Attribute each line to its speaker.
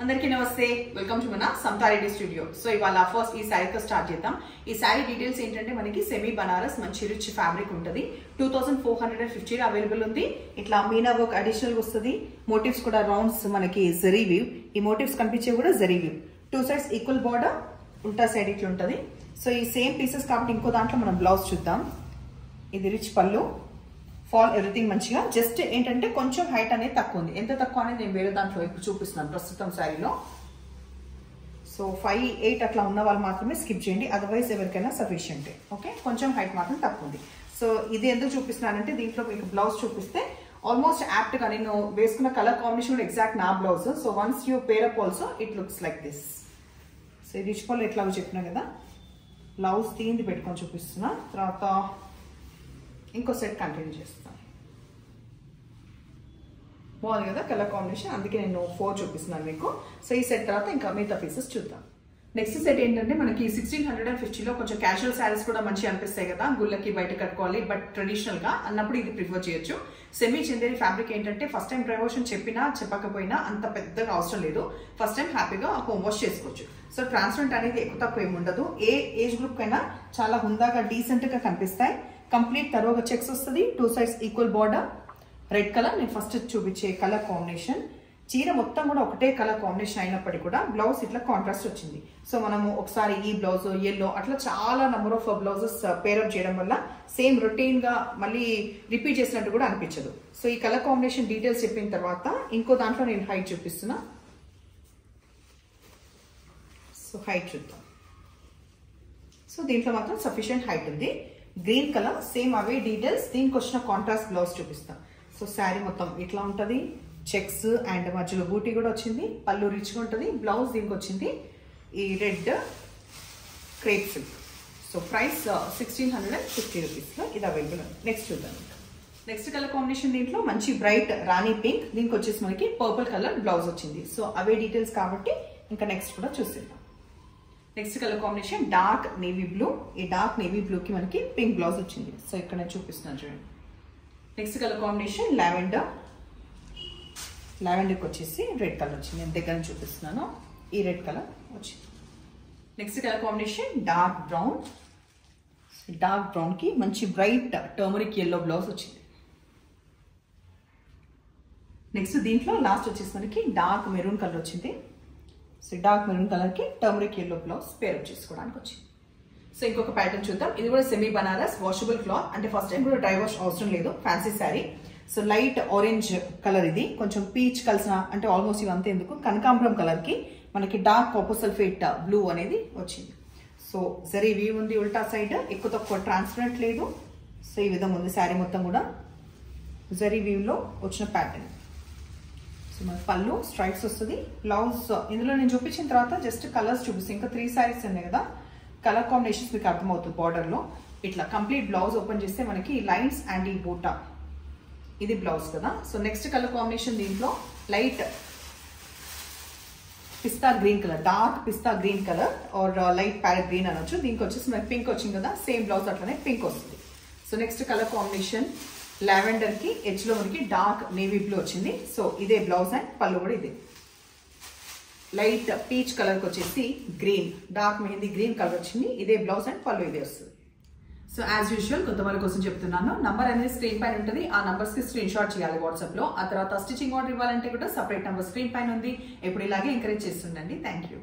Speaker 1: అందరికీ నమస్తే welcome to మన సమతా రెడ్డి స్టూడియో. సో ఇవాళ ఫస్ట్ ఈ శారీతో స్టార్ట్ చేద్దాం. ఈ శారీ డీటెయిల్స్ ఏంటంటే మనకి సెమీ బనారస్ మంచి రిచ్ ఫ్యాబ్రిక్ ఉంటుంది. 2450 అవైలబుల్ ఉంది. ఇట్లా మీనా వర్క్ అడిషనల్ వస్తుంది. మోటివ్స్ కూడా రౌండ్స్ మనకి జరీ వీవ్. ఈ మోటివ్స్ కనిపించే కూడా zari weave. 2 sides equal border, ఉల్టా సైడ్ ఇట్లా ఉంటుంది. సో ఈ సేమ్ పీసెస్ కాబట్టి ఇంకో దాంట్లో మనం బ్లౌజ్ చూద్దాం. ఇది రిచ్ పళ్ళు, ఫాల్ ఎవ్రీథింగ్ మంచిగా. జస్ట్ ఏంటంటే కొంచెం హైట్ అనేది తక్కువ ఉంది. ఎంత తక్కువ అనేది నేను వేరే దాంట్లో ఇప్పుడు చూపిస్తున్నాను ప్రస్తుతం శారీలో. సో 5'8" అట్లా ఉన్న వాళ్ళు మాత్రమే స్కిప్ చేయండి, అదర్వైజ్ ఎవరికైనా సఫిషియంట్. ఓకే, కొంచెం హైట్ మాత్రం తక్కువ ఉంది. సో ఇది ఎందుకు చూపిస్తున్నానంటే దీంట్లో మీకు బ్లౌజ్ చూపిస్తే ఆల్మోస్ట్ యాప్ట్ గా నేను వేసుకున్న కలర్ కాంబినేషన్ ఎగ్జాక్ట్ నా blouse. So once you pair up also it looks like this. So ఇది రిచ్ పళ్ళు ఎట్లాగో చెప్పినా కదా, బ్లౌజ్ దీన్ని పెట్టుకొని చూపిస్తున్నా. తర్వాత ఇంకో సెట్ కంటిన్యూ చేస్తాను. బాగుంది కదా కలర్ కాంబినేషన్, అందుకే నేను 4 చూపిస్తున్నాను మీకు. సో ఈ సెట్ తర్వాత ఇంకా మిగతా పీసెస్ చూద్దాం. నెక్స్ట్ సెట్ ఏంటంటే మనకి 1650లో కొంచెం క్యాజువల్ శారీస్ కూడా మంచిగా అనిపిస్తాయి కదా, గుళ్ళకి బయట కట్టుకోవాలి బట్ ట్రెడిషనల్ గా అన్నప్పుడు ఇది ప్రిఫర్ చేయొచ్చు. సెమీ చందేరి ఫ్యాబ్రిక్ ఏంటంటే ఫస్ట్ టైం ప్రమోషన్ చెప్పినా చెప్పకపోయినా అంత పెద్దగా అవసరం లేదు. ఫస్ట్ టైం హ్యాపీగా హోమ్ వాష్ చేసుకోవచ్చు. సో ట్రాన్స్పరెంట్ అనేది ఎక్కువ తక్కువ ఏమి ఉండదు. ఏ ఏజ్ గ్రూప్ కైనా చాలా హుందాగా డీసెంట్ గా కనిపిస్తాయి. కంప్లీట్ తరోగా చెక్స్ వస్తుంది. 2 sides equal border, red colour నేను ఫస్ట్ చూపించే కలర్ కాంబినేషన్. చీర మొత్తం కూడా ఒకటే కలర్ కాంబినేషన్ అయినప్పటికీ కూడా బ్లౌజ్ ఇట్లా కాంట్రాస్ట్ వచ్చింది. సో మనము ఒకసారి ఈ బ్లౌజ్ ఎల్లో అట్లా చాలా నెంబర్ ఆఫ్ బ్లౌజెస్ పేరప్ చేయడం వల్ల సేమ్ రొటీన్ గా మళ్ళీ రిపీట్ చేసినట్టు కూడా అనిపించదు. సో ఈ కలర్ కాంబినేషన్ డీటెయిల్స్ చెప్పిన తర్వాత ఇంకో దాంట్లో నేను హైట్ చూపిస్తున్నా. సో హైట్ చూద్దాం. సో దీంట్లో మాత్రం సఫిషియంట్ హైట్ ఉంది. గ్రీన్ కలర్ సేమ్ అవే డీటెయిల్స్. దీనికి వచ్చిన కాంట్రాస్ట్ బ్లౌజ్ చూపిస్తాం. సో శారీ మొత్తం ఇట్లా ఉంటుంది. చెక్స్ అండ్ మధ్యలో బూటీ కూడా వచ్చింది. పళ్ళు రిచ్గా ఉంటుంది. బ్లౌజ్ దీనికి వచ్చింది ఈ red crepe silk. So price 1650 రూపీస్లో ఇది అవైలబుల్ ఉంది. నెక్స్ట్ చూద్దాం. నెక్స్ట్ కలర్ కాంబినేషన్ దీంట్లో మంచి బ్రైట్ రాణి పింక్, దీనికి వచ్చేసి మనకి పర్పుల్ కలర్ బ్లౌజ్ వచ్చింది. సో అవే డీటెయిల్స్ కాబట్టి ఇంకా నెక్స్ట్ కూడా చూసేద్దాం. Next colour combination dark navy blue. ఈ డార్క్ నేవీ బ్లూకి మనకి పింక్ బ్లౌజ్ వచ్చింది. సో ఇక్కడ నేను చూపిస్తున్నాను చూడండి. Next colour combination lavender. లావెండర్కి వచ్చేసి రెడ్ కలర్ వచ్చింది. నేను దగ్గర చూపిస్తున్నాను. ఈ రెడ్ కలర్ వచ్చింది. Next colour combination dark brown. Dark బ్రౌన్కి మంచి బ్రైట్ టర్మరిక్ ఎల్లో బ్లౌజ్ వచ్చింది. నెక్స్ట్ దీంట్లో లాస్ట్ వచ్చేసి మనకి డార్క్ మెరూన్ కలర్ వచ్చింది. సో డార్క్ మెరూన్ కలర్కి టర్మరిక్ ఎల్లో బ్లౌజ్ పేరప్ చేసుకోవడానికి వచ్చింది. సో ఇంకొక ప్యాటర్న్ చూద్దాం. ఇది కూడా సెమీ బనారస్ వాషబుల్ క్లాత్, అంటే ఫస్ట్ టైం కూడా డ్రై వాష్ అవసరం లేదు. Fancy sari. So light orange colour, ఇది కొంచెం పీచ్ కలిసిన అంటే ఆల్మోస్ట్ ఇవంతా ఎందుకు కనకాంబరం కలర్కి మనకి డార్క్ కాపర్ సల్ఫేట్ బ్లూ అనేది వచ్చింది. సో జరీ వీవ్ ఉంది. ఉల్టా సైడ్ ఎక్కువ తక్కువ ట్రాన్స్పరెంట్ లేదు. సో ఈ విధంగా ఉంది శారీ మొత్తం కూడా జరీ వీవ్లో వచ్చిన ప్యాటర్న్. సో మన పళ్ళు స్ట్రైప్స్ వస్తుంది. బ్లౌజ్ ఇందులో నేను చూపించిన తర్వాత జస్ట్ కలర్స్ చూపిస్తాను. ఇంకా 3 శారీస్ ఉన్నాయి కదా, కలర్ కాంబినేషన్స్ మీకు అర్థమవుతుంది. బార్డర్లో ఇట్లా కంప్లీట్ బ్లౌజ్ ఓపెన్ చేస్తే మనకి లైన్స్ అండ్ ఈ బూటా ఇది బ్లౌజ్ కదా. సో నెక్స్ట్ కలర్ కాంబినేషన్ దీంట్లో light pista green colour, dark pista green colour or light parrot green అనొచ్చు. దీనికి వచ్చేసి మనకి పింక్ వచ్చింది కదా, సేమ్ బ్లౌజ్ అట్లనే పింక్ వస్తుంది. So next colour combination lavender కి ఎడ్జ్ లో మనకి డార్క్ నేవీ బ్లూ వచ్చింది. సో ఇదే బ్లౌజ్ అండ్ పళ్ళు కూడా ఇదే. లైట్ పీచ్ కలర్ కి వచ్చేసి green, dark mehendi green colour వచ్చింది. ఇదే బ్లౌజ్ అండ్ పళ్ళు ఇదే వస్తుంది. సో యాజ్ యూజువల్ కొత్త వాళ్ళ కోసం చెప్తున్నాను, నంబర్ అనేది స్క్రీన్ పైన ఉంటుంది. ఆ నంబర్స్ కి స్క్రీన్ షాట్ చేయాలి వాట్సాప్ లో. ఆ తర్వాత స్టిచింగ్ ఆర్డర్ ఇవ్వాలంటే కూడా సపరేట్ నంబర్ స్క్రీన్ పైన ఉంది. ఎప్పుడు ఇలాగే ఎంకరేజ్ చేస్తుండండి. Thank you.